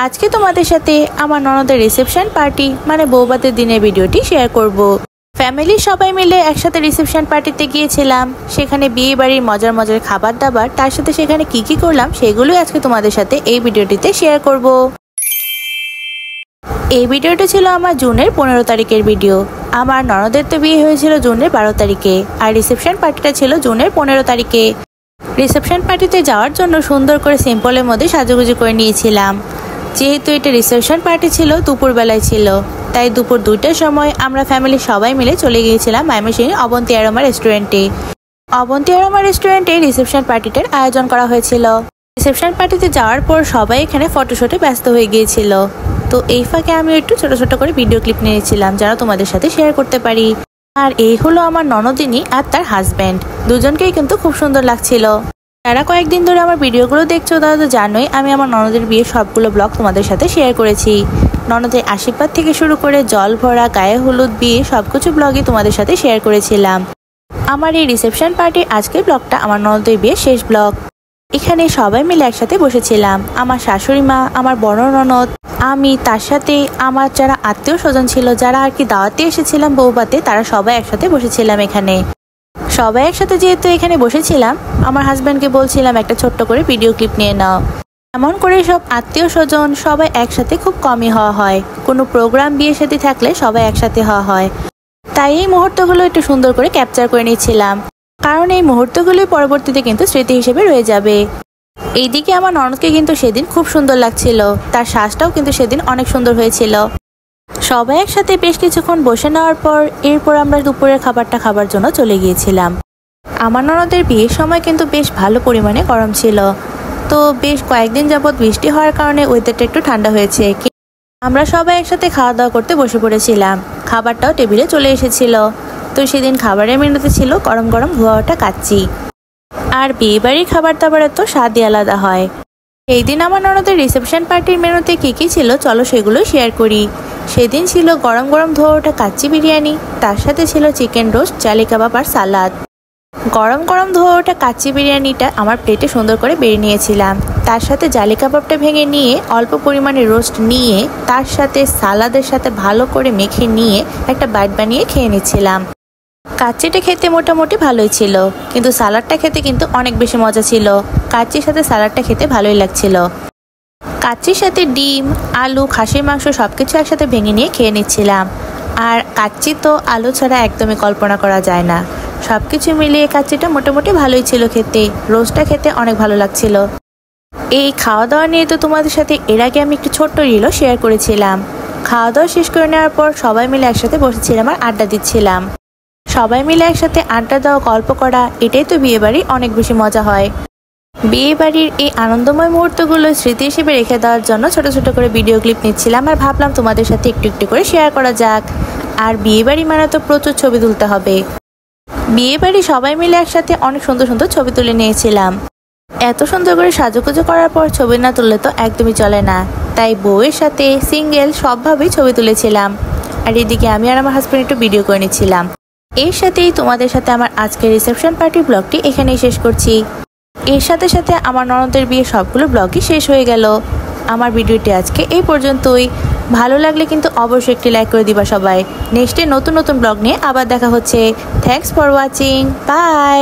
আজকে তোমাদের সাথে আমার ননদের রিসেপশন পার্টি মানে বৌভাতের দিনের ভিডিওটি শেয়ার করব। ফ্যামিলির সবাই মিলে একসাথে রিসেপশন পার্টিতে গিয়েছিলাম। সেখানে বিয়ে বাড়ির মজার মজার খাবার দাবার, তার সাথে সেখানে কি করলাম সেগুলোই আজকে তোমাদের সাথে এই ভিডিওটিতে শেয়ার করব। এই ভিডিওটা ছিল আমার জুনের 15 তারিখের ভিডিও। আমার ননদের তো বিয়ে হয়েছিল জুনের 12 তারিখে, আর রিসেপশন পার্টিটা ছিল জুনের 15 তারিখে। রিসেপশন পার্টিতে যাওয়ার জন্য সুন্দর করে সিম্পলের মধ্যে সাজুগুজু করে নিয়েছিলাম। যেহেতু এটা রিসেপশন পার্টি ছিল, দুপুরবেলায় ছিল, তাই দুপুর 2টার সময় আমরা ফ্যামিলি সবাই মিলে চলে গিয়েছিলাম ময়মনসিংহের অবন্তী অ্যারোমা রেস্টুরেন্টে। অবন্তী অ্যারোমা রেস্টুরেন্টে রিসেপশন পার্টিটার আয়োজন করা হয়েছিল। রিসেপশন পার্টিতে যাওয়ার পর সবাই এখানে ফটোশুটে ব্যস্ত হয়ে গিয়েছিল। তো এই ফাঁকে আমি একটু ছোট ছোট করে ভিডিও ক্লিপ নিয়েছিলাম যেন তোমাদের সাথে শেয়ার করতে পারি। আর এই হলো আমার ননদিনী আর তার হাজব্যান্ড, দুজনকেই কিন্তু খুব সুন্দর লাগছিল। যারা কয়েকদিন ধরে আমার ভিডিওগুলো দেখছো তারা তো জানোই আমি আমার ননদের বিয়ের সবগুলো ব্লগ তোমাদের সাথে শেয়ার করেছি। ননদের আশীর্বাদ থেকে শুরু করে জল ভরা, গায়ে হলুদ, বিয়ে সবকিছু ব্লগই তোমাদের সাথে শেয়ার করেছিলাম। আমার এই রিসেপশন পার্টির আজকের ব্লগটা আমার ননদের বিয়ের শেষ ব্লগ। এখানে সবাই মিলে একসাথে বসেছিলাম, আমার শাশুড়ি মা, আমার বড় ননদ, আমি, তার সাথে আমার যারা আত্মীয় স্বজন ছিল, যারা আর কি দাওয়াতে এসেছিলাম বৌভাতে, তারা সবাই একসাথে বসেছিলাম। এখানে সবাই একসাথে যেহেতু এখানে বসেছিলাম, আমার হাজব্যান্ডকে বলছিলাম একটা ছোট্ট করে ভিডিও ক্লিপ নিয়ে নাও। এমন করে সব আত্মীয় স্বজন সবাই একসাথে খুব কমই হওয়া হয়, কোনো প্রোগ্রাম বিয়ে সাথে থাকলে সবাই একসাথে হওয়া হয়। তাই এই মুহূর্তগুলো একটু সুন্দর করে ক্যাপচার করে নিচ্ছিলাম, কারণ এই মুহূর্তগুলোই পরবর্তীতে কিন্তু স্মৃতি হিসেবে রয়ে যাবে। এইদিকে আমার ননদকে কিন্তু সেদিন খুব সুন্দর লাগছিল, তার শ্বাসটাও কিন্তু সেদিন অনেক সুন্দর হয়েছিল। সবাই একসাথে বেশ কিছুক্ষণ বসে নেওয়ার পর এরপর আমরা দুপুরের খাবারটা খাবার জন্য চলে গিয়েছিলাম। আমার ননদের বিয়ের সময় কিন্তু বেশ ভালো পরিমাণে গরম ছিল, তো বেশ কয়েকদিন যাবৎ বৃষ্টি হওয়ার কারণে ওয়েদারটা একটু ঠান্ডা হয়েছে। আমরা সবাই একসাথে খাওয়া দাওয়া করতে বসে পড়েছিলাম, খাবারটাও টেবিলে চলে এসেছিল। তো সেদিন খাবারের মেনুতে ছিল গরম গরম ধোয়া ওঠা কাচ্চি। আর বিয়ে বাড়ির খাবার দাবারের তো স্বাদই আলাদা হয়। এই দিন আমার ননদের রিসেপশন পার্টির মেনুতে কি ছিল চলো সেগুলো শেয়ার করি। সেদিন ছিল গরম গরম ধোয়া ওঠা কাচ্চি বিরিয়ানি, তার সাথে ছিল চিকেন রোস্ট, জালি কাবাব আর সালাদ। গরম গরম ধোয়া ওঠা কাচ্চি বিরিয়ানিটা আমার প্লেটে সুন্দর করে বেড়ে নিয়েছিলাম, তার সাথে জালি কাবাবটা ভেঙে নিয়ে অল্প পরিমাণে রোস্ট নিয়ে তার সাথে সালাদের সাথে ভালো করে মেখে নিয়ে একটা বাইট বানিয়ে খেয়ে নিচ্ছিলাম। কাচ্চিটা খেতে মোটামুটি ভালোই ছিল, কিন্তু সালাডটা খেতে কিন্তু অনেক বেশি মজা ছিল। কাচ্চির সাথে সালাডটা খেতে ভালোই লাগছিল। কাচ্চির সাথে ডিম, আলু, খাসির মাংস সবকিছু একসাথে ভেঙে নিয়ে খেয়ে নিচ্ছিলাম। আর কাচ্চি তো আলু ছাড়া একদমই কল্পনা করা যায় না। সবকিছু মিলিয়ে কাচ্চিটা মোটামুটি ভালোই ছিল খেতে, রোস্টটা খেতে অনেক ভালো লাগছিল। এই খাওয়া দাওয়া নিয়ে তো তোমাদের সাথে এর আগে আমি একটু ছোট্ট রিলও শেয়ার করেছিলাম। খাওয়া দাওয়া শেষ করে নেওয়ার পর সবাই মিলে একসাথে বসেছিলাম আর আড্ডা দিচ্ছিলাম। সবাই মিলে একসাথে আড্ডা দেওয়া, গল্প করা, এটাই তো বিয়ে বাড়ি অনেক বেশি মজা হয়। বিয়ে বাড়ির এই আনন্দময় মুহূর্তগুলো স্মৃতি হিসেবে রেখে দেওয়ার জন্য ছোট ছোট করে ভিডিও ক্লিপ নিচ্ছিলাম, আর ভাবলাম তোমাদের সাথে একটু একটু করে শেয়ার করা যাক। আর বিয়ে বাড়ি মানে তো প্রচুর ছবি তুলতে হবে। বিয়ে বাড়ি সবাই মিলে একসাথে অনেক সুন্দর সুন্দর ছবি তুলে নিয়েছিলাম। এত সুন্দর করে সাজুগুজু করার পর ছবি না তুললে তো একদমই চলে না, তাই বউয়ের সাথে সিঙ্গেল সবভাবেই ছবি তুলেছিলাম। আর এদিকে আমি আর আমার হাজব্যান্ড একটু ভিডিও করে নিচ্ছিলাম। এর সাথেই তোমাদের সাথে আমার আজকের রিসেপশন পার্টির ব্লগটি এখানেই শেষ করছি। এর সাথে সাথে আমার ননদের বিয়ে সবগুলো ব্লগই শেষ হয়ে গেল। আমার ভিডিওটি আজকে এই পর্যন্তই। ভালো লাগলে কিন্তু অবশ্যই একটি লাইক করে দিবা সবাই। নেক্সটে নতুন নতুন ব্লগ নিয়ে আবার দেখা হচ্ছে। Thanks for watching, by.